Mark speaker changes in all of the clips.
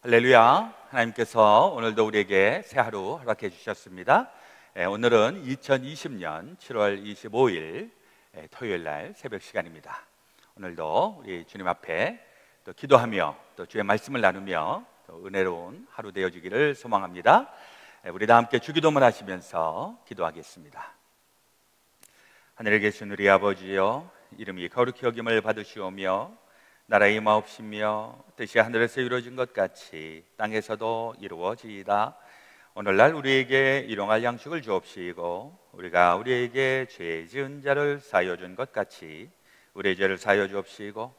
Speaker 1: 할렐루야. 하나님께서 오늘도 우리에게 새 하루 허락해 주셨습니다. 오늘은 2020년 7월 25일 토요일 날 새벽 시간입니다. 오늘도 우리 주님 앞에 또 기도하며 또 주의 말씀을 나누며 또 은혜로운 하루 되어지기를 소망합니다. 우리 다 함께 주기도문 하시면서 기도하겠습니다. 하늘에 계신 우리 아버지여, 이름이 거룩히 여김을 받으시오며 나라의 임하옵시며 뜻이 하늘에서 이루어진 것 같이 땅에서도 이루어지이다. 오늘날 우리에게 일용할 양식을 주옵시고 우리가 우리에게 죄 지은 자를 사하여 준 것 같이 우리의 죄를 사하여 주옵시고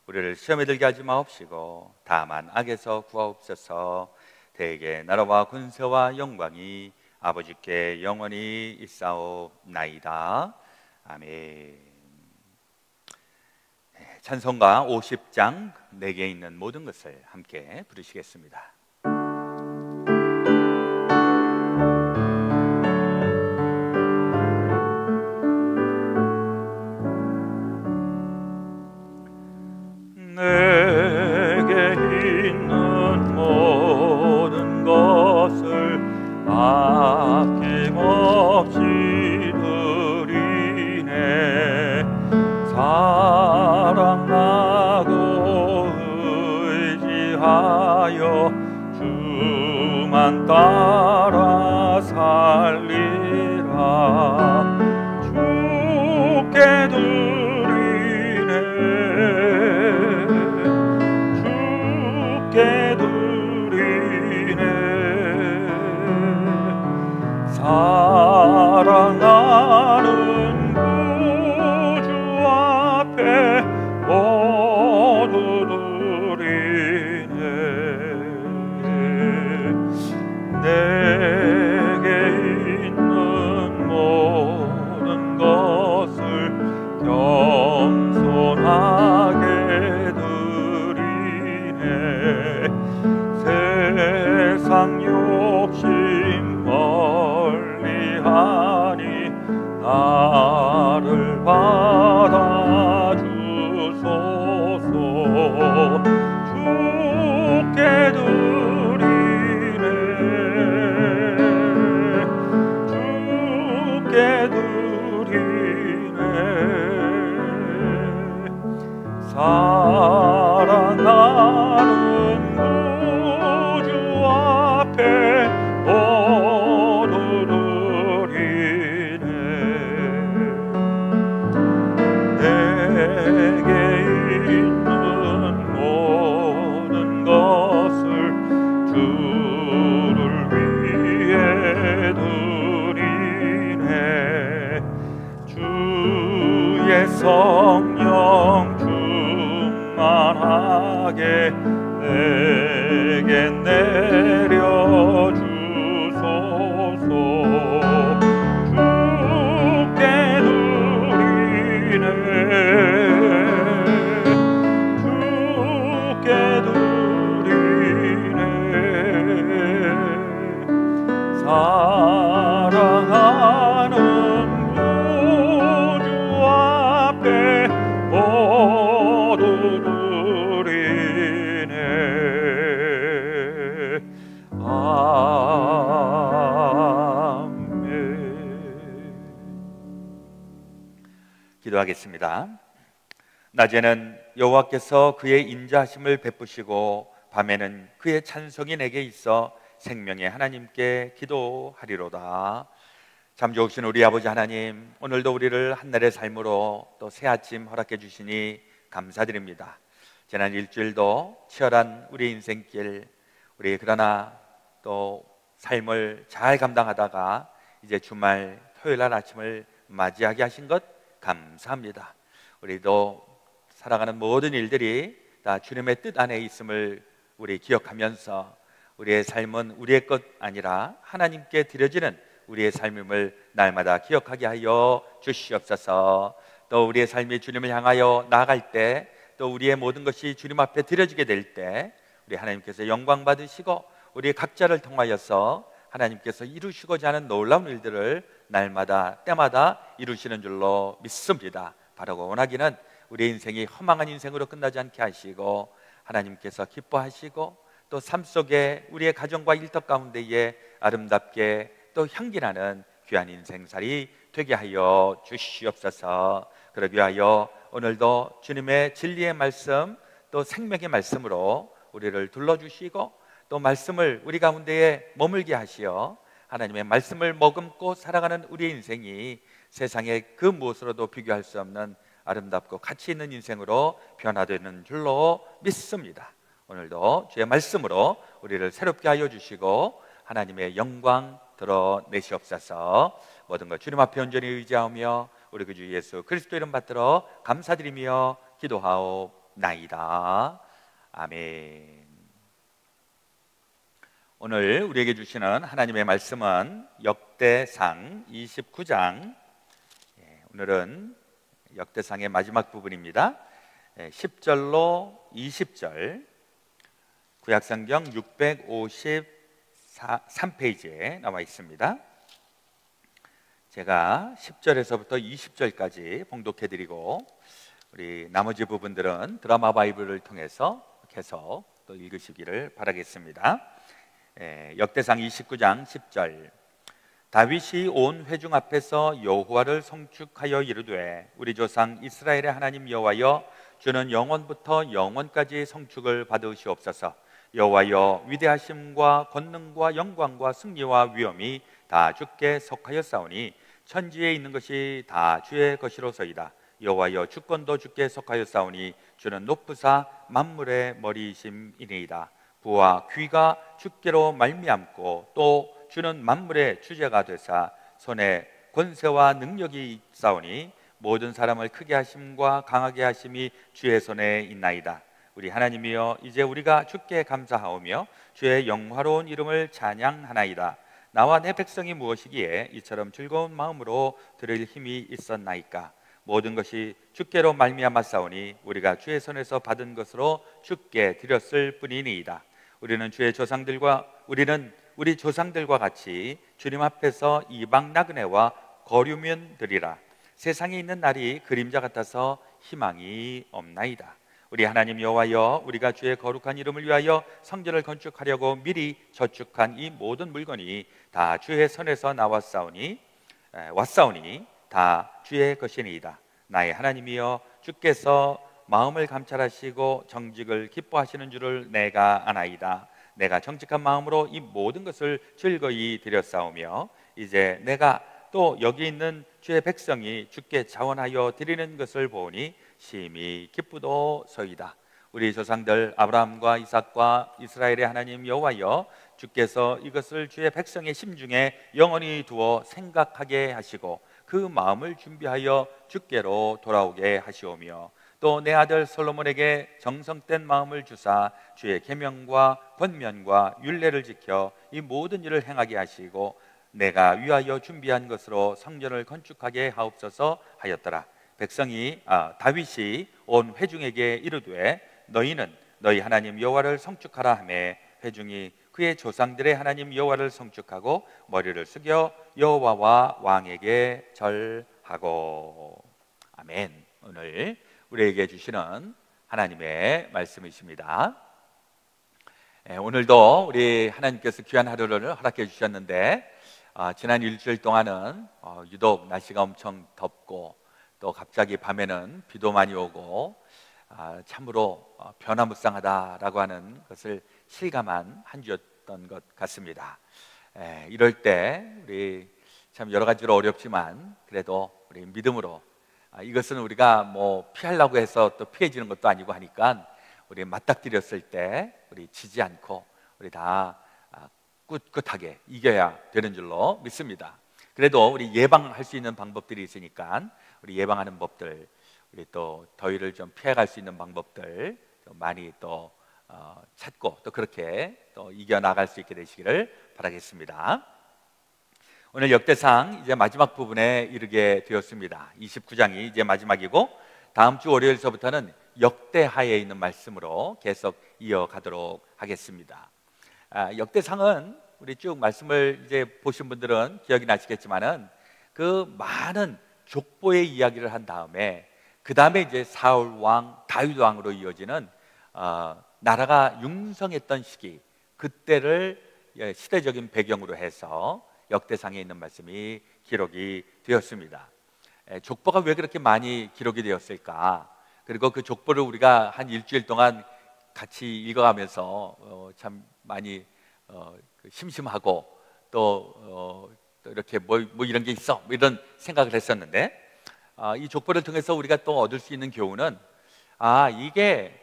Speaker 1: 우리를 시험에 들게 하지 마옵시고 다만 악에서 구하옵소서. 대개 나라와 군세와 영광이 아버지께 영원히 있사옵나이다. 아멘. 찬송가 50장 내게 있는 모든 것을 함께 부르시겠습니다.
Speaker 2: 내게 있는 모든 것을 아낌없이 드리네. 사랑하고 의지하여 주만 따라 살리라. 주께 드리네. 주께 드리네. 사랑하는 모두 드리네. 내게 있는 모든 것을 겸손하게 드리네. 세상 욕심 멀리하니 나를 받아주소서. 주께 드리네. 주께 드리네. 사랑하는 구주 앞에 모두 드리네. 내게 있는 모든 것을 주를 위해 드리네. 주의 성령 충만하게 내게 내려주소서. 주께 드리네. 주께 드리네. 사랑하는 구주 앞에 모두 드리네. 아멘.
Speaker 1: 기도하겠습니다. 낮에는 여호와께서 그의 인자하심을 베푸시고 밤에는 그의 찬송이 내게 있어 생명의 하나님께 기도하리로다. 참 좋으신 우리 아버지 하나님, 오늘도 우리를 한날의 삶으로 또 새 아침 허락해 주시니 감사드립니다. 지난 일주일도 치열한 우리 인생길, 우리 그러나 또 삶을 잘 감당하다가 이제 주말 토요일 날 아침을 맞이하게 하신 것 감사합니다. 우리도 살아가는 모든 일들이 다 주님의 뜻 안에 있음을 우리 기억하면서 우리의 삶은 우리의 것 아니라 하나님께 드려지는 우리의 삶임을 날마다 기억하게 하여 주시옵소서. 또 우리의 삶이 주님을 향하여 나아갈 때, 또 우리의 모든 것이 주님 앞에 드려지게 될 때 우리 하나님께서 영광 받으시고 우리 각자를 통하여서 하나님께서 이루시고자 하는 놀라운 일들을 날마다 때마다 이루시는 줄로 믿습니다. 바라고 원하기는 우리 인생이 허망한 인생으로 끝나지 않게 하시고 하나님께서 기뻐하시고 또 삶 속에 우리의 가정과 일터 가운데에 아름답게 또 향기나는 귀한 인생살이 되게 하여 주시옵소서. 그러기 위하여 오늘도 주님의 진리의 말씀 또 생명의 말씀으로 우리를 둘러주시고 또 말씀을 우리 가운데에 머물게 하시어 하나님의 말씀을 머금고 살아가는 우리의 인생이 세상의 그 무엇으로도 비교할 수 없는 아름답고 가치 있는 인생으로 변화되는 줄로 믿습니다. 오늘도 주의 말씀으로 우리를 새롭게 하여 주시고 하나님의 영광 드러내시옵소서. 모든 것 주님 앞에 온전히 의지하며 우리 그 주 예수 그리스도 이름 받들어 감사드리며 기도하옵나이다. 아멘. 오늘 우리에게 주시는 하나님의 말씀은 역대상 29장, 오늘은 역대상의 마지막 부분입니다. 10절로 20절, 구약성경 653페이지에 나와 있습니다. 제가 10절에서부터 20절까지 봉독해드리고 우리 나머지 부분들은 드라마 바이블을 통해서 계속 또 읽으시기를 바라겠습니다. 역대상 29장 10절, 다윗이 온 회중 앞에서 여호와를 송축하여 이르되 우리 조상 이스라엘의 하나님 여호와여, 주는 영원부터 영원까지 송축을 받으시옵소서. 여호와여, 위대하심과 권능과 영광과 승리와 위엄이 다 주께 속하였사오니 천지에 있는 것이 다 주의 것이로소이다. 여호와여, 주권도 주께 속하였사오니 주는 높으사 만물의 머리이심이니이다. 부와 귀가 주께로 말미암고 또 주는 만물의 주제가 되사 손에 권세와 능력이 있사오니 모든 사람을 크게 하심과 강하게 하심이 주의 손에 있나이다. 우리 하나님이여, 이제 우리가 주께 감사하오며 주의 영화로운 이름을 찬양하나이다. 나와 내 백성이 무엇이기에 이처럼 즐거운 마음으로 들을 힘이 있었나이까. 모든 것이 주께로 말미암았사오니 우리가 주의 손에서 받은 것으로 주께 드렸을 뿐이니이다. 우리는 우리 조상들과 같이 주님 앞에서 이방 나그네와 거류면 드리라. 세상에 있는 날이 그림자 같아서 희망이 없나이다. 우리 하나님 여호와여, 우리가 주의 거룩한 이름을 위하여 성전을 건축하려고 미리 저축한 이 모든 물건이 다 주의 손에서 왔사오니 다 주의 것이니이다. 나의 하나님이여, 주께서 마음을 감찰하시고 정직을 기뻐하시는 줄을 내가 아나이다. 내가 정직한 마음으로 이 모든 것을 즐거이 드렸사오며 이제 내가 또 여기 있는 주의 백성이 주께 자원하여 드리는 것을 보니 심히 기쁘도소이다. 우리 조상들 아브라함과 이삭과 이스라엘의 하나님 여호와여, 주께서 이것을 주의 백성의 심중에 영원히 두어 생각하게 하시고 그 마음을 준비하여 주께로 돌아오게 하시오며 또 내 아들 솔로몬에게 정성된 마음을 주사 주의 계명과 권면과 율례를 지켜 이 모든 일을 행하게 하시고 내가 위하여 준비한 것으로 성전을 건축하게 하옵소서 하였더라. 다윗이 온 회중에게 이르되 너희는 너희 하나님 여호와를 성축하라 하매 회중이 그의 조상들의 하나님 여호와를 성축하고 머리를 숙여 여호와와 왕에게 절하고. 아멘. 오늘 우리에게 주시는 하나님의 말씀이십니다. 오늘도 우리 하나님께서 귀한 하루를 허락해 주셨는데 지난 일주일 동안은 유독 날씨가 엄청 덥고 또 갑자기 밤에는 비도 많이 오고 참으로 변화무쌍하다라고 하는 것을 실감한 한 주였던 것 같습니다. 이럴 때 우리 참 여러 가지로 어렵지만 그래도 우리 믿음으로 이것은 우리가 뭐 피하려고 해서 또 피해지는 것도 아니고 하니까 우리 맞닥뜨렸을 때 우리 지지 않고 우리 다 꿋꿋하게 이겨야 되는 줄로 믿습니다. 그래도 우리 예방할 수 있는 방법들이 있으니까 우리 예방하는 법들, 우리 또 더위를 좀 피해갈 수 있는 방법들 좀 많이 또 찾고 또 그렇게 또 이겨나갈 수 있게 되시기를 바라겠습니다. 오늘 역대상 이제 마지막 부분에 이르게 되었습니다. 29장이 이제 마지막이고 다음 주 월요일서부터는 역대하에 있는 말씀으로 계속 이어가도록 하겠습니다. 역대상은 우리 쭉 말씀을 이제 보신 분들은 기억이 나시겠지만은 그 많은 족보의 이야기를 한 다음에 그 다음에 이제 사울 왕, 다윗 왕으로 이어지는 나라가 융성했던 시기, 그때를 시대적인 배경으로 해서 역대상에 있는 말씀이 기록이 되었습니다. 족보가 왜 그렇게 많이 기록이 되었을까? 그리고 그 족보를 우리가 한 일주일 동안 같이 읽어가면서 참 많이 심심하고 또 이렇게 뭐 이런 게 있어 뭐 이런 생각을 했었는데, 이 족보를 통해서 우리가 또 얻을 수 있는 교훈은, 이게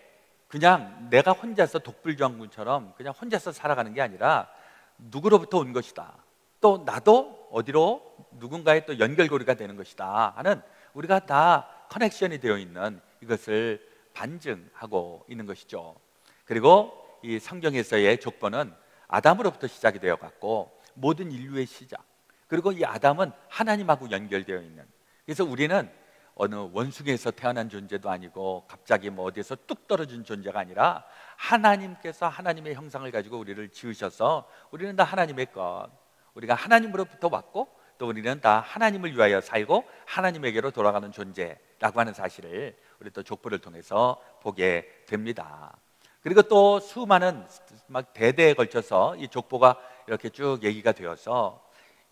Speaker 1: 그냥 내가 혼자서 독불장군처럼 그냥 혼자서 살아가는 게 아니라 누구로부터 온 것이다, 또 나도 어디로 누군가의 또 연결고리가 되는 것이다 하는, 우리가 다 커넥션이 되어 있는 이것을 반증하고 있는 것이죠. 그리고 이 성경에서의 족보는 아담으로부터 시작이 되어 갔고 모든 인류의 시작, 그리고 이 아담은 하나님하고 연결되어 있는, 그래서 우리는 어느 원숭이에서 태어난 존재도 아니고 갑자기 뭐 어디에서 뚝 떨어진 존재가 아니라 하나님께서 하나님의 형상을 가지고 우리를 지으셔서 우리는 다 하나님의 것, 우리가 하나님으로부터 왔고 또 우리는 다 하나님을 위하여 살고 하나님에게로 돌아가는 존재라고 하는 사실을 우리 또 족보를 통해서 보게 됩니다. 그리고 또 수많은 막 대대에 걸쳐서 이 족보가 이렇게 쭉 얘기가 되어서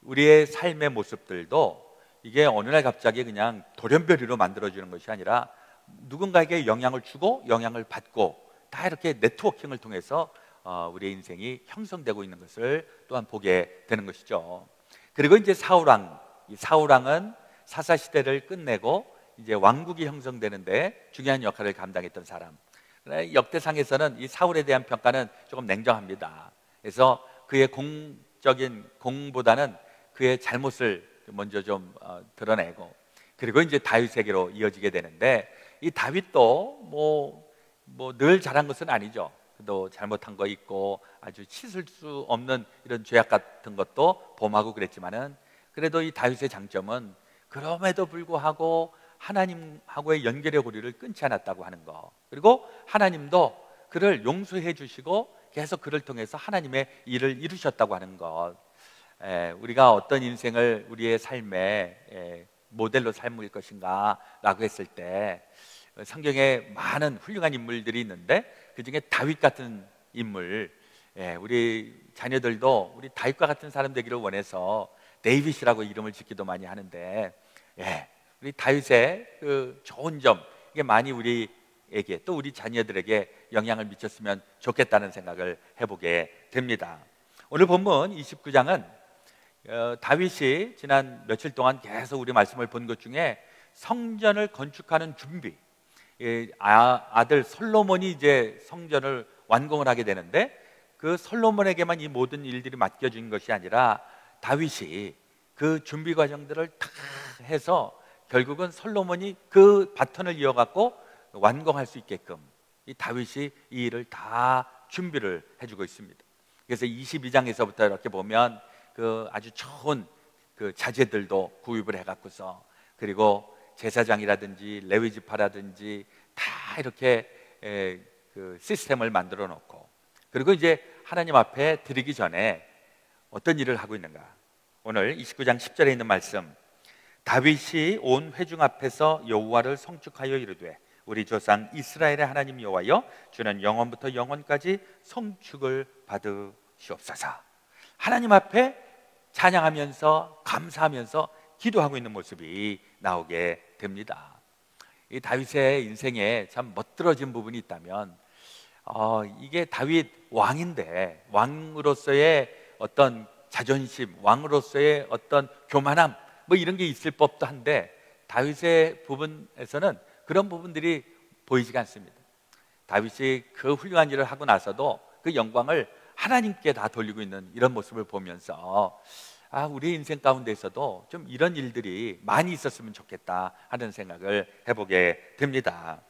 Speaker 1: 우리의 삶의 모습들도 이게 어느 날 갑자기 그냥 돌연변이로 만들어지는 것이 아니라 누군가에게 영향을 주고 영향을 받고 다 이렇게 네트워킹을 통해서 우리의 인생이 형성되고 있는 것을 또한 보게 되는 것이죠. 그리고 이제 사울왕, 이 사울왕은 사사시대를 끝내고 이제 왕국이 형성되는데 중요한 역할을 감당했던 사람. 역대상에서는 이 사울에 대한 평가는 조금 냉정합니다. 그래서 그의 공적인 공보다는 그의 잘못을 먼저 좀 드러내고, 그리고 이제 다윗에게로 이어지게 되는데, 이 다윗도 뭐 늘 잘한 것은 아니죠. 또 잘못한 거 있고 아주 씻을 수 없는 이런 죄악 같은 것도 범하고 그랬지만은, 그래도 이 다윗의 장점은 그럼에도 불구하고 하나님하고의 연결의 고리를 끊지 않았다고 하는 거, 그리고 하나님도 그를 용서해 주시고 계속 그를 통해서 하나님의 일을 이루셨다고 하는 것. 우리가 어떤 인생을 우리의 삶의 모델로 삶을 것인가 라고 했을 때, 성경에 많은 훌륭한 인물들이 있는데 그중에 다윗 같은 인물, 우리 자녀들도 우리 다윗과 같은 사람 되기를 원해서 데이빗이라고 이름을 짓기도 많이 하는데, 우리 다윗의 그 좋은 점, 이게 많이 우리에게 또 우리 자녀들에게 영향을 미쳤으면 좋겠다는 생각을 해보게 됩니다. 오늘 본문 29장은 다윗이 지난 며칠 동안 계속 우리 말씀을 본 것 중에 성전을 건축하는 준비, 아들 솔로몬이 이제 성전을 완공을 하게 되는데, 그 솔로몬에게만 이 모든 일들이 맡겨진 것이 아니라 다윗이 그 준비 과정들을 다 해서 결국은 솔로몬이 그 바톤을 이어갖고 완공할 수 있게끔 이 다윗이 이 일을 다 준비를 해주고 있습니다. 그래서 22장에서부터 이렇게 보면 그 아주 좋은 그 자재들도 구입을 해갖고서, 그리고 제사장이라든지 레위 지파라든지 다 이렇게 그 시스템을 만들어 놓고, 그리고 이제 하나님 앞에 드리기 전에 어떤 일을 하고 있는가. 오늘 29장 10절에 있는 말씀, 다윗이 온 회중 앞에서 여호와를 송축하여 이르되 우리 조상 이스라엘의 하나님 여호와여, 주는 영원부터 영원까지 송축을 받으시옵소서. 하나님 앞에 찬양하면서 감사하면서 기도하고 있는 모습이 나오게 됩니다. 이 다윗의 인생에 참 멋들어진 부분이 있다면 이게 다윗 왕인데 왕으로서의 어떤 자존심, 왕으로서의 어떤 교만함 뭐 이런 게 있을 법도 한데, 다윗의 부분에서는 그런 부분들이 보이지가 않습니다. 다윗이 그 훌륭한 일을 하고 나서도 그 영광을 하나님께 다 돌리고 있는 이런 모습을 보면서 우리 인생 가운데에서도 좀 이런 일들이 많이 있었으면 좋겠다 하는 생각을 해보게 됩니다.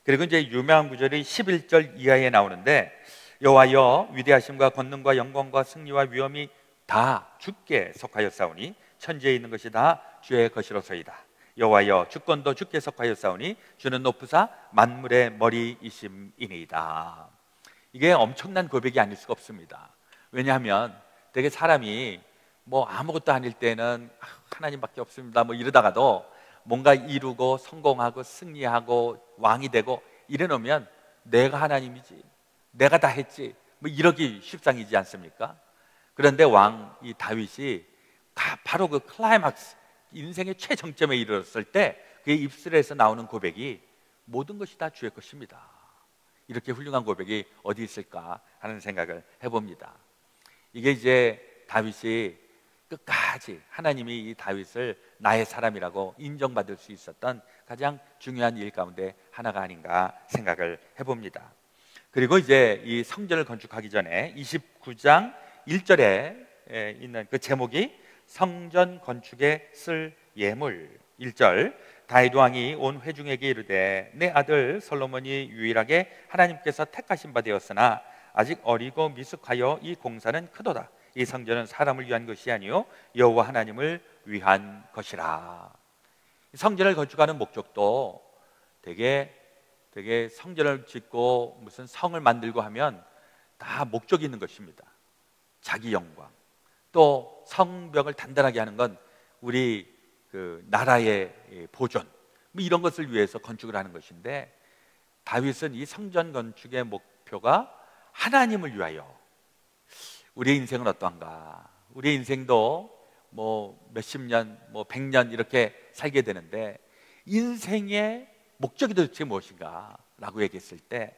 Speaker 1: 그리고 이제 유명한 구절이 11절 이하에 나오는데, 여호와여, 위대하심과 권능과 영광과 승리와 위엄이 다 주께 속하였사오니 천지에 있는 것이 다 주의 것이로소이다. 여호와여, 주권도 주께 속하였사오니 주는 높으사 만물의 머리이심이니이다. 이게 엄청난 고백이 아닐 수가 없습니다. 왜냐하면 되게 사람이 뭐 아무것도 아닐 때는 하나님밖에 없습니다 뭐 이러다가도 뭔가 이루고 성공하고 승리하고 왕이 되고 이래 놓으면 내가 하나님이지, 내가 다 했지, 뭐 이러기 십상이지 않습니까? 그런데 왕 이 다윗이 바로 그 클라이막스, 인생의 최정점에 이르렀을 때 그의 입술에서 나오는 고백이 모든 것이 다 주의 것입니다. 이렇게 훌륭한 고백이 어디 있을까 하는 생각을 해봅니다. 이게 이제 다윗이 끝까지 하나님이 이 다윗을 나의 사람이라고 인정받을 수 있었던 가장 중요한 일 가운데 하나가 아닌가 생각을 해봅니다. 그리고 이제 이 성전을 건축하기 전에 29장 1절에 있는 그 제목이 성전 건축에 쓸 예물. 1절, 다윗 왕이 온 회중에게 이르되 내 아들 솔로몬이 유일하게 하나님께서 택하신 바 되었으나 아직 어리고 미숙하여 이 공사는 크도다. 이 성전은 사람을 위한 것이 아니요 여호와 하나님을 위한 것이라. 성전을 건축하는 목적도 되게 성전을 짓고 무슨 성을 만들고 하면 다 목적이 있는 것입니다. 자기 영광, 또 성벽을 단단하게 하는 건 우리 그 나라의 보존, 뭐 이런 것을 위해서 건축을 하는 것인데, 다윗은 이 성전 건축의 목표가 하나님을 위하여. 우리의 인생은 어떠한가? 우리의 인생도 뭐 몇십 년, 뭐 100년 이렇게 살게 되는데 인생의 목적이 도대체 무엇인가? 라고 얘기했을 때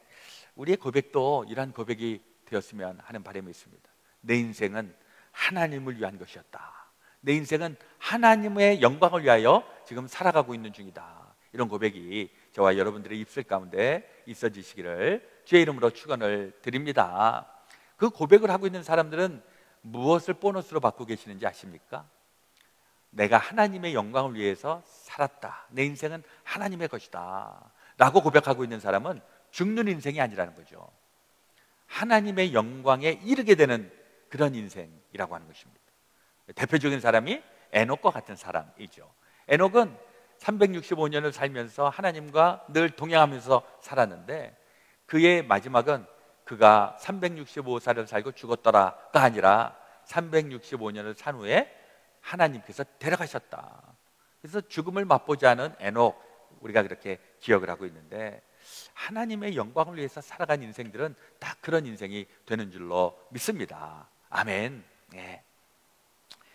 Speaker 1: 우리의 고백도 이러한 고백이 되었으면 하는 바람이 있습니다. 내 인생은 하나님을 위한 것이었다. 내 인생은 하나님의 영광을 위하여 지금 살아가고 있는 중이다. 이런 고백이 저와 여러분들의 입술 가운데 있어지시기를 주의 이름으로 축원을 드립니다. 그 고백을 하고 있는 사람들은 무엇을 보너스로 받고 계시는지 아십니까? 내가 하나님의 영광을 위해서 살았다. 내 인생은 하나님의 것이다 라고 고백하고 있는 사람은 죽는 인생이 아니라는 거죠. 하나님의 영광에 이르게 되는 그런 인생이라고 하는 것입니다. 대표적인 사람이 에녹과 같은 사람이죠. 에녹은 365년을 살면서 하나님과 늘 동행하면서 살았는데 그의 마지막은 그가 365살을 살고 죽었더라가 아니라 365년을 산 후에 하나님께서 데려가셨다. 그래서 죽음을 맛보지 않은 에녹, 우리가 그렇게 기억을 하고 있는데 하나님의 영광을 위해서 살아간 인생들은 다 그런 인생이 되는 줄로 믿습니다. 아멘. 네.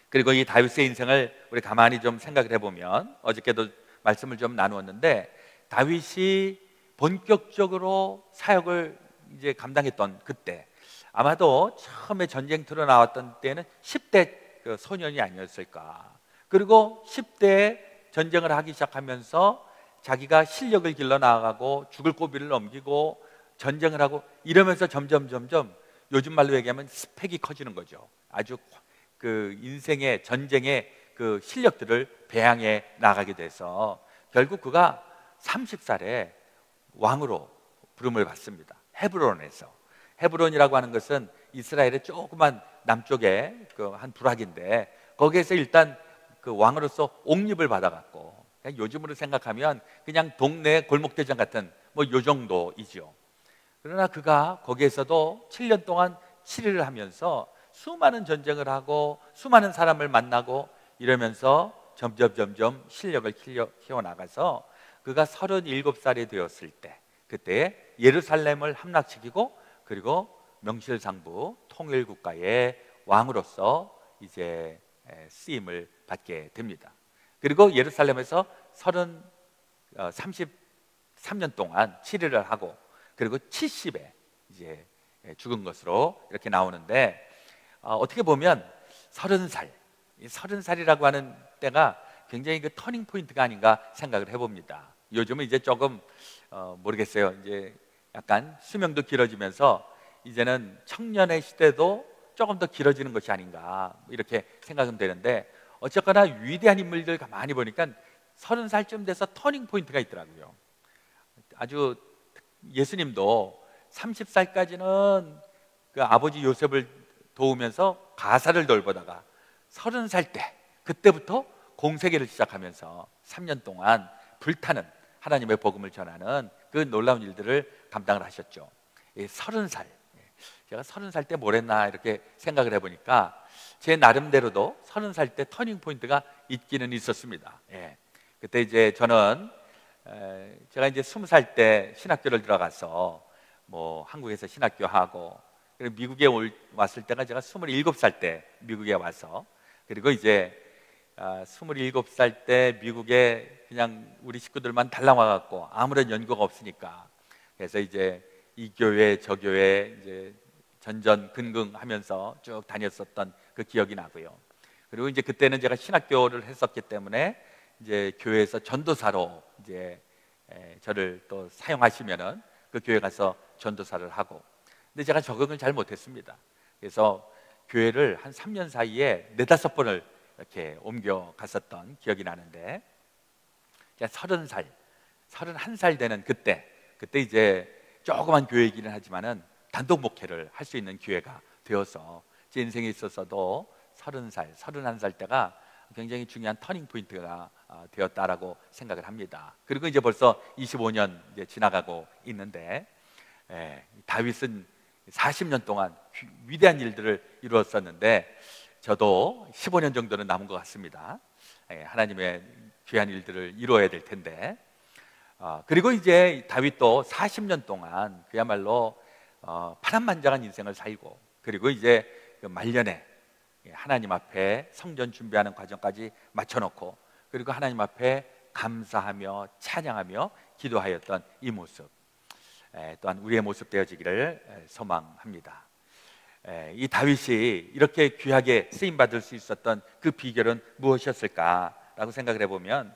Speaker 1: 그리고 이 다윗의 인생을 우리 가만히 좀 생각을 해보면, 어저께도 말씀을 좀 나누었는데 다윗이 본격적으로 사역을 이제 감당했던 그때, 아마도 처음에 전쟁터로 나왔던 때는 10대 그 소년이 아니었을까. 그리고 10대에 전쟁을 하기 시작하면서 자기가 실력을 길러 나아가고 죽을 고비를 넘기고 전쟁을 하고 이러면서 점점 요즘 말로 얘기하면 스펙이 커지는 거죠. 아주 그 인생의 전쟁의 그 실력들을 배양해 나가게 돼서 결국 그가 30살에 왕으로 부름을 받습니다. 헤브론에서. 헤브론이라고 하는 것은 이스라엘의 조그만 남쪽의 그 한 부락인데 거기에서 일단 그 왕으로서 옥립을 받아갖고, 요즘으로 생각하면 그냥 동네 골목대장 같은 뭐 요 정도이죠. 그러나 그가 거기에서도 7년 동안 치리를 하면서 수많은 전쟁을 하고 수많은 사람을 만나고 이러면서 점점 실력을 키워나가서 그가 37살이 되었을 때, 그때 예루살렘을 함락시키고 그리고 명실상부 통일국가의 왕으로서 이제 쓰임을 받게 됩니다. 그리고 예루살렘에서 33년 동안 치리를 하고 그리고 70에 이제 죽은 것으로 이렇게 나오는데, 어떻게 보면 30살, 이 30살이라고 하는 때가 굉장히 그 터닝 포인트가 아닌가 생각을 해봅니다. 요즘은 이제 조금 모르겠어요. 이제 약간 수명도 길어지면서 이제는 청년의 시대도 조금 더 길어지는 것이 아닌가 이렇게 생각은 되는데, 어쨌거나 위대한 인물들 가만히 보니까 30살쯤 돼서 터닝 포인트가 있더라고요. 아주 예수님도 30살까지는 그 아버지 요셉을 도우면서 가사를 돌보다가 30살 때, 그때부터 공세기를 시작하면서 3년 동안 불타는 하나님의 복음을 전하는 그 놀라운 일들을 감당을 하셨죠. 30살, 제가 30살 때 뭘 했나 이렇게 생각을 해보니까 제 나름대로도 30살 때 터닝 포인트가 있기는 있었습니다. 그때 이제 저는 제가 이제 20살 때 신학교를 들어가서 뭐 한국에서 신학교 하고, 그리고 미국에 왔을 때가 제가 27살 때 미국에 와서, 그리고 이제 27살 때 미국에 그냥 우리 식구들만 달랑 와갖고 아무런 연고가 없으니까, 그래서 이제 이 교회 저 교회 이제 전전긍긍하면서 쭉 다녔었던 그 기억이 나고요. 그리고 이제 그때는 제가 신학교를 했었기 때문에 이제 교회에서 전도사로 이제 저를 또 사용하시면은 그 교회 가서 전도사를 하고, 근데 제가 적응을 잘 못했습니다. 그래서 교회를 한 3년 사이에 4-5번을 이렇게 옮겨 갔었던 기억이 나는데, 제가 30살, 31살 되는 그때 이제 조그만 교회이기는 하지만은 단독 목회를 할 수 있는 기회가 되어서 제 인생에 있어서도 30살, 31살 때가 굉장히 중요한 터닝 포인트가 되었다라고 생각을 합니다. 그리고 이제 벌써 25년 이제 지나가고 있는데, 다윗은 40년 동안 위대한 일들을 이루었었는데 저도 15년 정도는 남은 것 같습니다. 하나님의 귀한 일들을 이루어야 될 텐데, 그리고 이제 다윗도 40년 동안 그야말로 파란만장한 인생을 살고, 그리고 이제 그 말년에 하나님 앞에 성전 준비하는 과정까지 마쳐놓고, 그리고 하나님 앞에 감사하며 찬양하며 기도하였던 이 모습, 또한 우리의 모습 되어지기를 소망합니다. 이 다윗이 이렇게 귀하게 쓰임받을 수 있었던 그 비결은 무엇이었을까라고 생각을 해보면,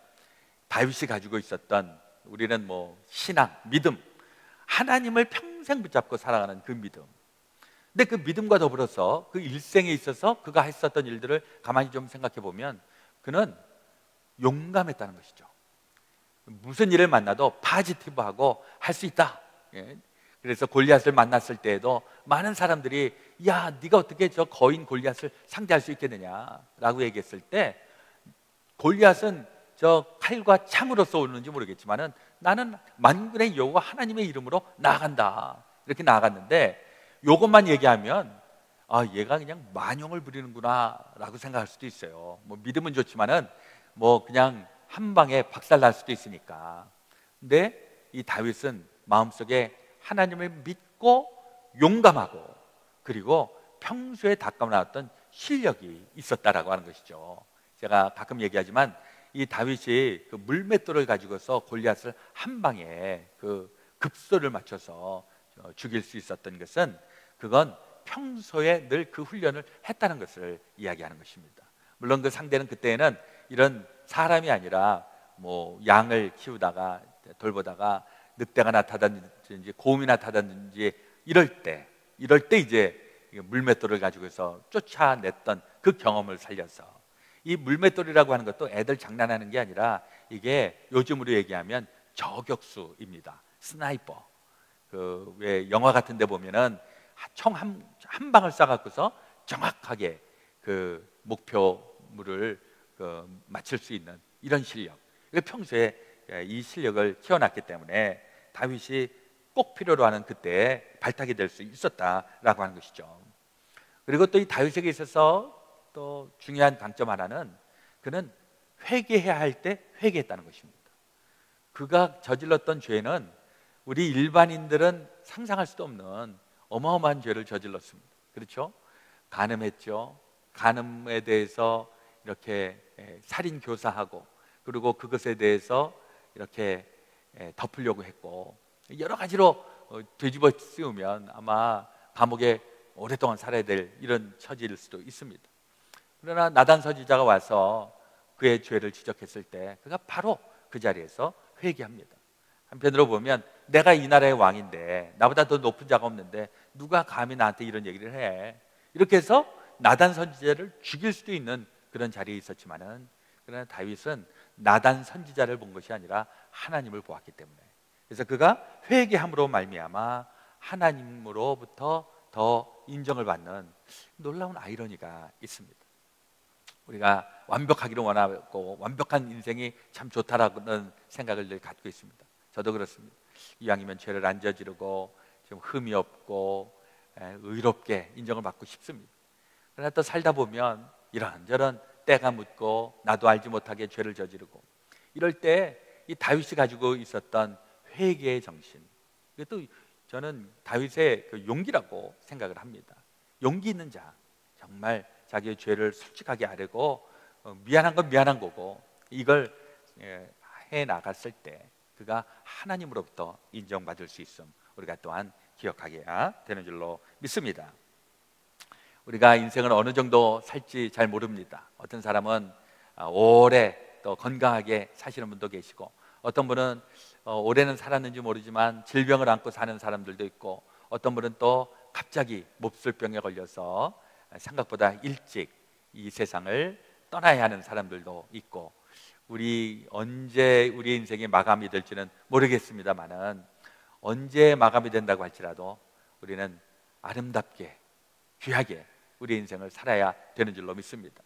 Speaker 1: 다윗이 가지고 있었던, 우리는 뭐 신앙, 믿음, 하나님을 평생 붙잡고 살아가는 그 믿음. 근데 그 믿음과 더불어서 그 일생에 있어서 그가 했었던 일들을 가만히 좀 생각해 보면 그는 용감했다는 것이죠. 무슨 일을 만나도 파지티브하고 할 수 있다. 그래서 골리앗을 만났을 때에도 많은 사람들이 야, 네가 어떻게 저 거인 골리앗을 상대할 수 있겠느냐라고 얘기했을 때, 골리앗은 저 칼과 창으로 쏘는지 모르겠지만은 나는 만군의 여호와 하나님의 이름으로 나아간다, 이렇게 나아갔는데, 요것만 얘기하면 얘가 그냥 만용을 부리는구나 라고 생각할 수도 있어요. 뭐 믿음은 좋지만은 뭐 그냥 한 방에 박살날 수도 있으니까. 근데 이 다윗은 마음속에 하나님을 믿고 용감하고, 그리고 평소에 닦아나왔던 실력이 있었다라고 하는 것이죠. 제가 가끔 얘기하지만 이 다윗이 그 물맷돌을 가지고서 골리앗을 한 방에 그 급소를 맞춰서 죽일 수 있었던 것은, 그건 평소에 늘 그 훈련을 했다는 것을 이야기하는 것입니다. 물론 그 상대는 그때는 이런 사람이 아니라 뭐 양을 키우다가 돌보다가 늑대가 나타나든지 곰이 나타나든지 이럴 때 이제 물맷돌을 가지고서 쫓아냈던 그 경험을 살려서, 이 물맷돌이라고 하는 것도 애들 장난하는 게 아니라 이게 요즘으로 얘기하면 저격수입니다. 스나이퍼. 그 왜 영화 같은 데 보면은 총 한 방을 쏴갖고서 정확하게 그 목표물을 맞출 수 있는 이런 실력, 평소에 이 실력을 키워놨기 때문에 다윗이 꼭 필요로 하는 그때에 발탁이 될 수 있었다라고 하는 것이죠. 그리고 또 이 다윗에게 있어서 또 중요한 강점 하나는, 그는 회개해야 할 때 회개했다는 것입니다. 그가 저질렀던 죄는 우리 일반인들은 상상할 수도 없는 어마어마한 죄를 저질렀습니다. 그렇죠? 간음했죠. 간음에 대해서 이렇게 살인 교사하고, 그리고 그것에 대해서 이렇게 덮으려고 했고, 여러 가지로 뒤집어 씌우면 아마 감옥에 오랫동안 살아야 될 이런 처지일 수도 있습니다. 그러나 나단 선지자가 와서 그의 죄를 지적했을 때 그가 바로 그 자리에서 회개합니다. 한편으로 보면 내가 이 나라의 왕인데 나보다 더 높은 자가 없는데 누가 감히 나한테 이런 얘기를 해, 이렇게 해서 나단 선지자를 죽일 수도 있는 그런 자리에 있었지만은, 그러나 다윗은 나단 선지자를 본 것이 아니라 하나님을 보았기 때문에, 그래서 그가 회개함으로 말미암아 하나님으로부터 더 인정을 받는 놀라운 아이러니가 있습니다. 우리가 완벽하기를 원하고 완벽한 인생이 참 좋다라는 생각을 늘 갖고 있습니다. 저도 그렇습니다. 이왕이면 죄를 안 저지르고 좀 흠이 없고 의롭게 인정을 받고 싶습니다. 그러나 또 살다 보면 이런저런 때가 묻고 나도 알지 못하게 죄를 저지르고, 이럴 때 이 다윗이 가지고 있었던 회개의 정신, 이게 또 저는 다윗의 그 용기라고 생각을 합니다. 용기 있는 자, 정말 자기의 죄를 솔직하게 아뢰고 미안한 건 미안한 거고 이걸 해 나갔을 때 그가 하나님으로부터 인정받을 수 있음 우리가 또한 기억하게 되는 줄로 믿습니다. 우리가 인생을 어느 정도 살지 잘 모릅니다. 어떤 사람은 오래 또 건강하게 사시는 분도 계시고 어떤 분은 오래는 살았는지 모르지만 질병을 안고 사는 사람들도 있고 어떤 분은 또 갑자기 몹쓸병에 걸려서 생각보다 일찍 이 세상을 떠나야 하는 사람들도 있고 우리 언제 우리 인생이 마감이 될지는 모르겠습니다만은 언제 마감이 된다고 할지라도 우리는 아름답게 귀하게 우리 인생을 살아야 되는 줄로 믿습니다.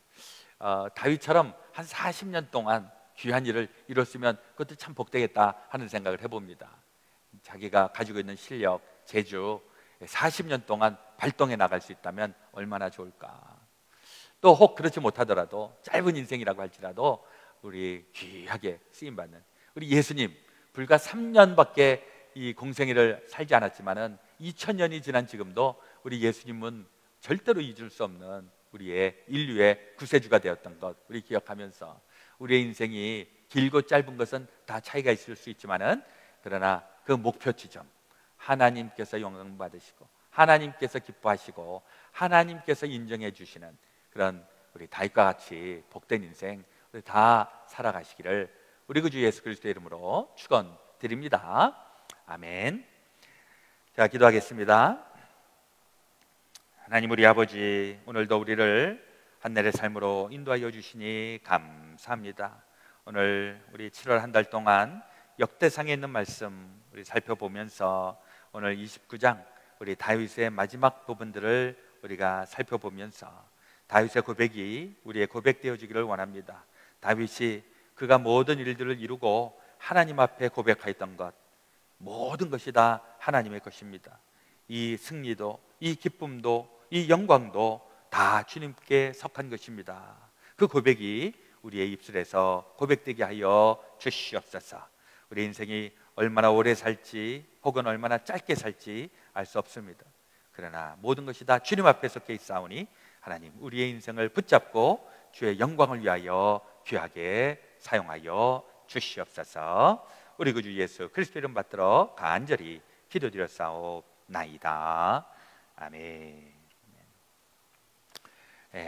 Speaker 1: 다윗처럼 한 40년 동안 귀한 일을 이뤘으면 그것도 참 복되겠다 하는 생각을 해봅니다. 자기가 가지고 있는 실력, 재주 40년 동안 발동해 나갈 수 있다면 얼마나 좋을까. 또 혹 그렇지 못하더라도 짧은 인생이라고 할지라도 우리 귀하게 쓰임받는 우리 예수님 불과 3년밖에 이 공생애를 살지 않았지만은 2000년이 지난 지금도 우리 예수님은 절대로 잊을 수 없는 우리의 인류의 구세주가 되었던 것 우리 기억하면서 우리의 인생이 길고 짧은 것은 다 차이가 있을 수 있지만은 그러나 그 목표 지점 하나님께서 영광 받으시고 하나님께서 기뻐하시고 하나님께서 인정해 주시는 그런 우리 다윗과 같이 복된 인생 우리 다 살아가시기를 우리 구주 예수 그리스도의 이름으로 축원드립니다. 아멘. 자, 기도하겠습니다. 하나님 우리 아버지 오늘도 우리를 한날의 삶으로 인도하여 주시니 감사합니다. 오늘 우리 7월 한 달 동안 역대상에 있는 말씀 우리 살펴보면서 오늘 29장 우리 다윗의 마지막 부분들을 우리가 살펴보면서 다윗의 고백이 우리의 고백되어지기를 원합니다. 다윗이 그가 모든 일들을 이루고 하나님 앞에 고백하였던 것 모든 것이 다 하나님의 것입니다. 이 승리도 이 기쁨도 이 영광도 다 주님께 속한 것입니다. 그 고백이 우리의 입술에서 고백되게 하여 주시옵소서. 우리 인생이 얼마나 오래 살지 혹은 얼마나 짧게 살지 알 수 없습니다. 그러나 모든 것이 다 주님 앞에 속해 있사오니 하나님 우리의 인생을 붙잡고 주의 영광을 위하여 귀하게 사용하여 주시옵소서. 우리 구주 예수 그리스도 이름 받들어 간절히 기도드렸사옵나이다. 아멘.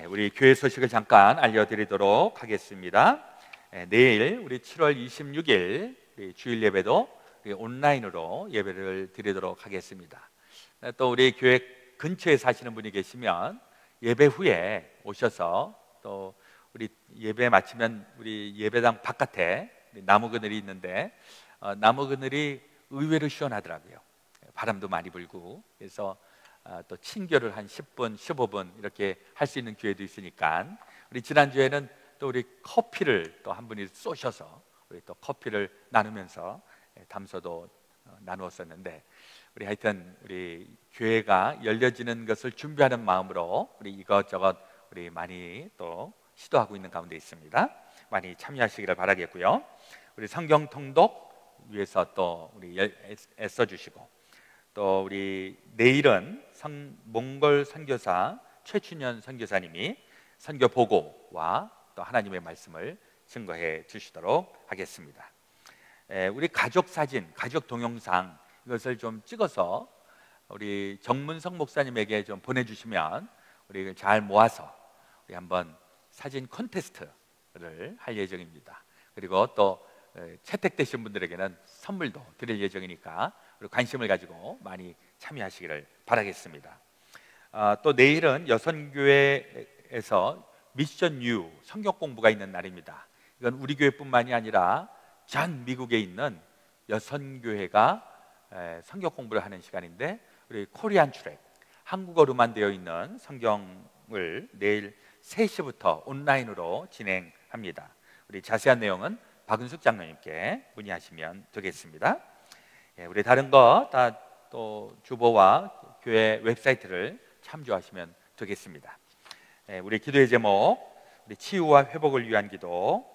Speaker 1: 우리 교회 소식을 잠깐 알려드리도록 하겠습니다. 내일 우리 7월 26일 주일 예배도 온라인으로 예배를 드리도록 하겠습니다. 또 우리 교회 근처에 사시는 분이 계시면 예배 후에 오셔서 또 우리 예배 마치면 우리 예배당 바깥에 나무 그늘이 있는데 나무 그늘이 의외로 시원하더라고요. 바람도 많이 불고 그래서 또 친교를 한 10분, 15분 이렇게 할 수 있는 기회도 있으니까 우리 지난주에는 또 우리 커피를 또 한 분이 쏘셔서 우리 또 커피를 나누면서 담소도 나누었었는데 우리 하여튼 우리 교회가 열려지는 것을 준비하는 마음으로 우리 이것저것 우리 많이 또 시도하고 있는 가운데 있습니다. 많이 참여하시기를 바라겠고요. 우리 성경 통독 위해서 또 우리 애써 주시고 또 우리 내일은 몽골 선교사 최춘현 선교사님이 선교 보고와 또 하나님의 말씀을 증거해 주시도록 하겠습니다. 우리 가족 사진, 가족 동영상 이것을 좀 찍어서 우리 정문성 목사님에게 좀 보내주시면 우리 잘 모아서 우리 한번 사진 콘테스트를 할 예정입니다. 그리고 또 채택되신 분들에게는 선물도 드릴 예정이니까 관심을 가지고 많이 참여하시기를 바라겠습니다. 또 내일은 여선교회에서 미션 U 성경 공부가 있는 날입니다. 이건 우리 교회뿐만이 아니라 전 미국에 있는 여선교회가 성경 공부를 하는 시간인데 우리 코리안 트랙 한국어로만 되어 있는 성경을 내일 3시부터 온라인으로 진행합니다. 우리 자세한 내용은 박은숙 장로님께 문의하시면 되겠습니다. 우리 다른 거 다 또 주보와 교회 웹사이트를 참조하시면 되겠습니다. 우리 기도의 제목 우리 치유와 회복을 위한 기도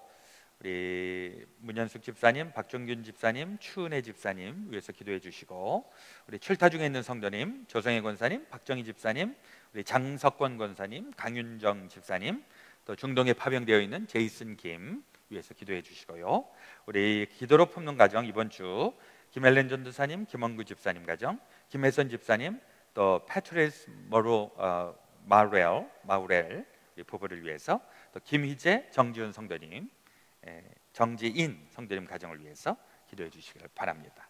Speaker 1: 우리 문현숙 집사님, 박정균 집사님, 추은혜 집사님 위해서 기도해 주시고, 우리 출타 중에 있는 성도님, 조성혜 권사님, 박정희 집사님, 우리 장석권 권사님, 강윤정 집사님, 또 중동에 파병되어 있는 제이슨 김 위해서 기도해 주시고요. 우리 기도로 품는 가정, 이번 주 김엘렌 전도사님, 김원구 집사님 가정, 김혜선 집사님, 또 패트리스 마우렐 부부를 위해서, 또 김희재, 정지훈 성도님, 정지인 성도님 가정을 위해서 기도해 주시기를 바랍니다.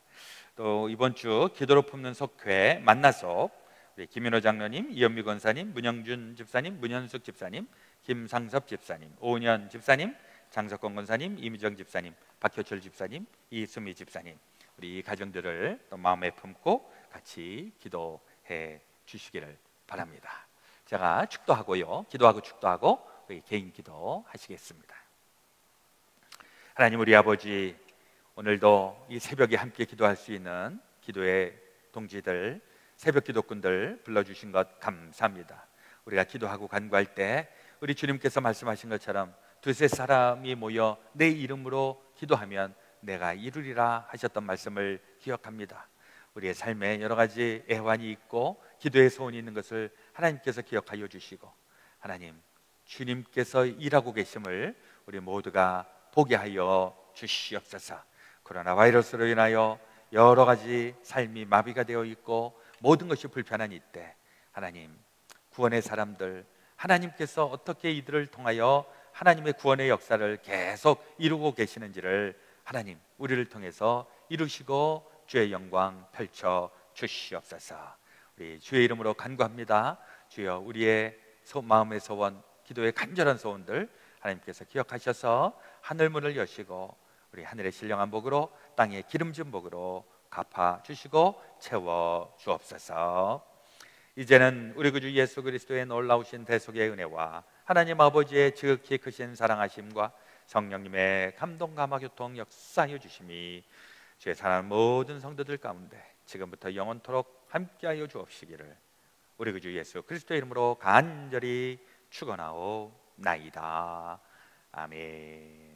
Speaker 1: 또 이번 주 기도로 품는 속회 만나서 우리 김윤호 장로님, 이현미 권사님, 문영준 집사님, 문현숙 집사님, 김상섭 집사님, 오은현 집사님, 장석권 권사님, 이미정 집사님, 박효철 집사님, 이수미 집사님, 우리 가정들을 또 마음에 품고 같이 기도해 주시기를 바랍니다. 제가 축도하고요, 기도하고 축도하고 우리 개인 기도 하시겠습니다. 하나님 우리 아버지, 오늘도 이 새벽에 함께 기도할 수 있는 기도의 동지들, 새벽 기도꾼들 불러주신 것 감사합니다. 우리가 기도하고 간구할 때 우리 주님께서 말씀하신 것처럼 두세 사람이 모여 내 이름으로 기도하면 내가 이루리라 하셨던 말씀을 기억합니다. 우리의 삶에 여러 가지 애환이 있고 기도의 소원이 있는 것을 하나님께서 기억하여 주시고, 하나님 주님께서 일하고 계심을 우리 모두가 보게 하여 주시옵소서. 코로나 바이러스로 인하여 여러 가지 삶이 마비가 되어 있고 모든 것이 불편한 이때, 하나님 구원의 사람들, 하나님께서 어떻게 이들을 통하여 하나님의 구원의 역사를 계속 이루고 계시는지를 하나님 우리를 통해서 이루시고 주의 영광 펼쳐 주시옵소서. 우리 주의 이름으로 간구합니다. 주여, 우리의 마음의 소원, 기도의 간절한 소원들 하나님께서 기억하셔서 하늘문을 여시고 우리 하늘의 신령한 복으로 땅의 기름진 복으로 갚아 주시고 채워 주옵소서. 이제는 우리 구주 예수 그리스도의 놀라우신 대속의 은혜와 하나님 아버지의 지극히 크신 사랑하심과 성령님의 감동 감화 교통 역사하여 주심이 주의 사랑하는 모든 성도들 가운데 지금부터 영원토록 함께하여 주옵시기를 우리 구주 예수 그리스도의 이름으로 간절히 축원하옵나이다. 아멘.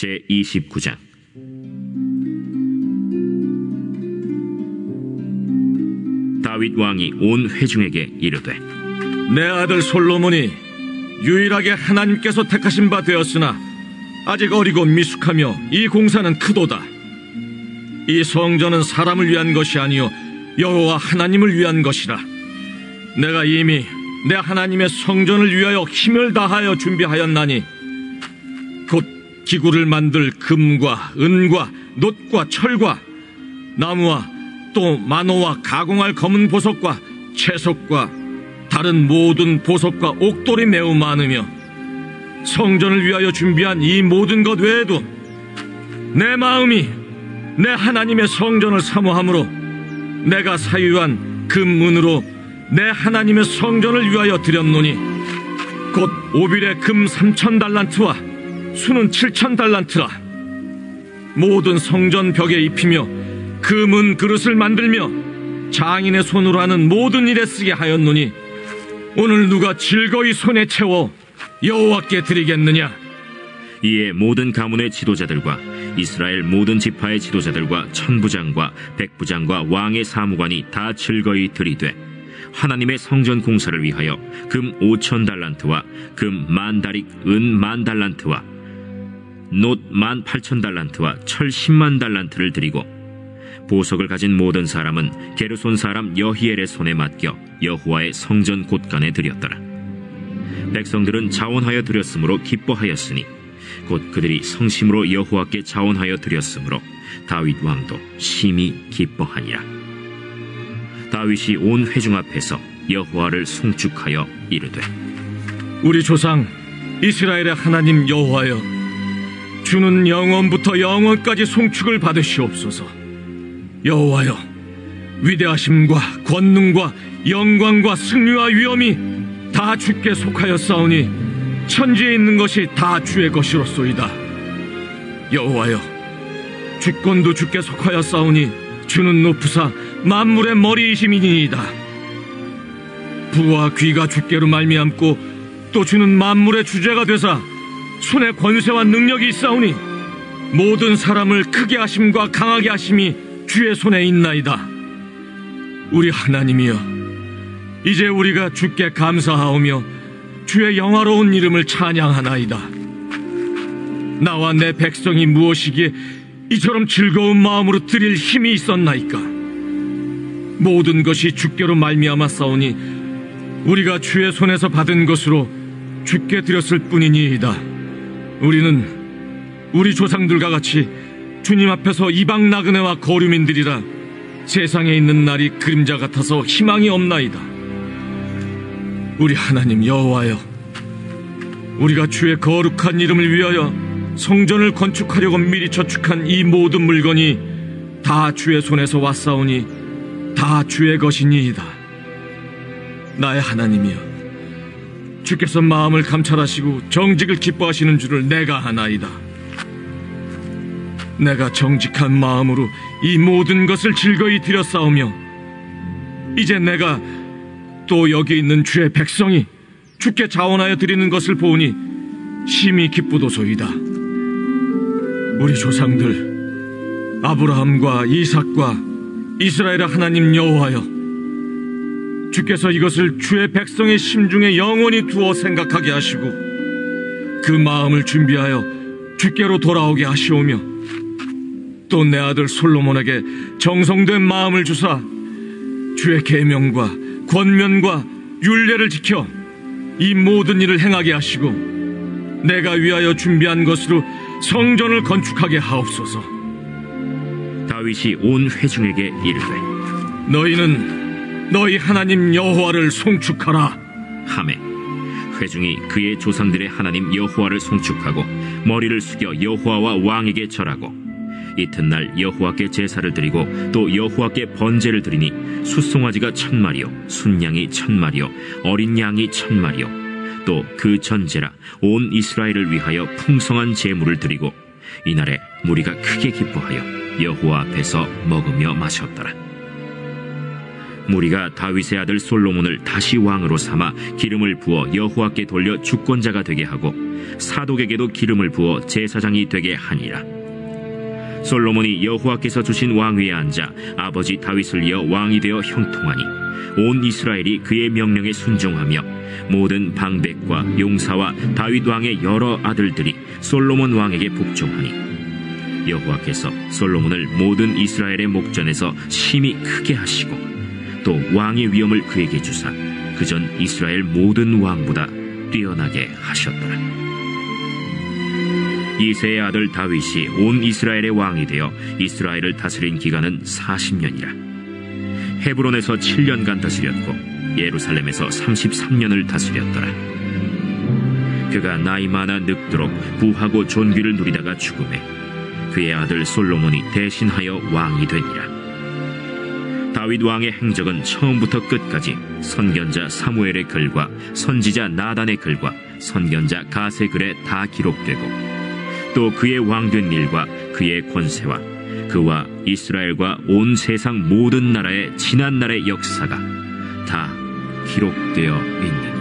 Speaker 3: 제29장. 다윗 왕이 온 회중에게 이르되,
Speaker 4: 내 아들 솔로몬이 유일하게 하나님께서 택하신 바 되었으나 아직 어리고 미숙하며 이 공사는 크도다. 이 성전은 사람을 위한 것이 아니요 여호와 하나님을 위한 것이라. 내가 이미 내 하나님의 성전을 위하여 힘을 다하여 준비하였나니 곧 기구를 만들 금과 은과 놋과 철과 나무와 또 만호와 가공할 검은 보석과 채석과 다른 모든 보석과 옥돌이 매우 많으며, 성전을 위하여 준비한 이 모든 것 외에도 내 마음이 내 하나님의 성전을 사모함으로 내가 사유한 금은으로 내 하나님의 성전을 위하여 드렸노니, 곧 오빌의 금 3,000달란트와 수는 7,000달란트라. 모든 성전 벽에 입히며 금은 그릇을 만들며 장인의 손으로 하는 모든 일에 쓰게 하였노니, 오늘 누가 즐거이 손에 채워 여호와께 드리겠느냐?
Speaker 3: 이에 모든 가문의 지도자들과 이스라엘 모든 지파의 지도자들과 천부장과 백부장과 왕의 사무관이 다 즐거이 드리되, 하나님의 성전 공사를 위하여 금 5,000달란트와 금 10,000다릭 은 10,000달란트와 놋 18,000달란트와 철 100,000달란트를 드리고, 보석을 가진 모든 사람은 게르손 사람 여히엘의 손에 맡겨 여호와의 성전 곳간에 드렸더라. 백성들은 자원하여 드렸으므로 기뻐하였으니 곧 그들이 성심으로 여호와께 자원하여 드렸으므로 다윗 왕도 심히 기뻐하니라. 다윗이 온 회중 앞에서 여호와를 송축하여 이르되,
Speaker 4: 우리 조상 이스라엘의 하나님 여호와여, 주는 영원부터 영원까지 송축을 받으시옵소서. 여호와여, 위대하심과 권능과 영광과 승리와 위엄이 다 주께 속하였사오니 천지에 있는 것이 다 주의 것이로소이다. 여호와여, 주권도 주께 속하였사오니 주는 높으사 만물의 머리이심이니이다. 부와 귀가 주께로 말미암고 또 주는 만물의 주제가 되사 손에 권세와 능력이 있사오니 모든 사람을 크게 하심과 강하게 하심이 주의 손에 있나이다. 우리 하나님이여, 이제 우리가 주께 감사하오며 주의 영화로운 이름을 찬양하나이다. 나와 내 백성이 무엇이기에 이처럼 즐거운 마음으로 드릴 힘이 있었나이까? 모든 것이 주께로 말미암았사오니 우리가 주의 손에서 받은 것으로 주께 드렸을 뿐이니이다. 우리는 우리 조상들과 같이 주님 앞에서 이방 나그네와 거류민들이라 세상에 있는 날이 그림자 같아서 희망이 없나이다. 우리 하나님 여호와여, 우리가 주의 거룩한 이름을 위하여 성전을 건축하려고 미리 저축한 이 모든 물건이 다 주의 손에서 왔사오니 다 주의 것이니이다. 나의 하나님이여, 주께서 마음을 감찰하시고 정직을 기뻐하시는 줄을 내가 아나이다. 내가 정직한 마음으로 이 모든 것을 즐거이 드렸사오며 이제 내가 또 여기 있는 주의 백성이 주께 자원하여 드리는 것을 보니 심히 기쁘도소이다. 우리 조상들 아브라함과 이삭과 이스라엘의 하나님 여호와여, 주께서 이것을 주의 백성의 심중에 영원히 두어 생각하게 하시고 그 마음을 준비하여 주께로 돌아오게 하시오며, 또 내 아들 솔로몬에게 정성된 마음을 주사 주의 계명과 권면과 율례를 지켜 이 모든 일을 행하게 하시고 내가 위하여 준비한 것으로 성전을 건축하게 하옵소서.
Speaker 3: 다윗이 온 회중에게 이르되,
Speaker 4: 너희는 너희 하나님 여호와를 송축하라
Speaker 3: 하매 회중이 그의 조상들의 하나님 여호와를 송축하고 머리를 숙여 여호와와 왕에게 절하고, 이튿날 여호와께 제사를 드리고 또 여호와께 번제를 드리니 숫송아지가 1,000마리요 순양이 1,000마리요 어린 양이 1,000마리요 또 그 전제라 온 이스라엘을 위하여 풍성한 제물을 드리고, 이날에 무리가 크게 기뻐하여 여호와 앞에서 먹으며 마셨더라. 무리가 다윗의 아들 솔로몬을 다시 왕으로 삼아 기름을 부어 여호와께 돌려 주권자가 되게 하고 사독에게도 기름을 부어 제사장이 되게 하니라. 솔로몬이 여호와께서 주신 왕위에 앉아 아버지 다윗을 이어 왕이 되어 형통하니 온 이스라엘이 그의 명령에 순종하며 모든 방백과 용사와 다윗 왕의 여러 아들들이 솔로몬 왕에게 복종하니 여호와께서 솔로몬을 모든 이스라엘의 목전에서 심히 크게 하시고 또 왕의 위엄을 그에게 주사 그전 이스라엘 모든 왕보다 뛰어나게 하셨더라. 이새의 아들 다윗이 온 이스라엘의 왕이 되어 이스라엘을 다스린 기간은 40년이라. 헤브론에서 7년간 다스렸고 예루살렘에서 33년을 다스렸더라. 그가 나이 많아 늙도록 부하고 존귀를 누리다가 죽음에 그의 아들 솔로몬이 대신하여 왕이 되니라. 다윗 왕의 행적은 처음부터 끝까지 선견자 사무엘의 글과 선지자 나단의 글과 선견자 갓의 글에 다 기록되고 또 그의 왕된 일과 그의 권세와 그와 이스라엘과 온 세상 모든 나라의 지난 날의 역사가 다 기록되어 있느니라.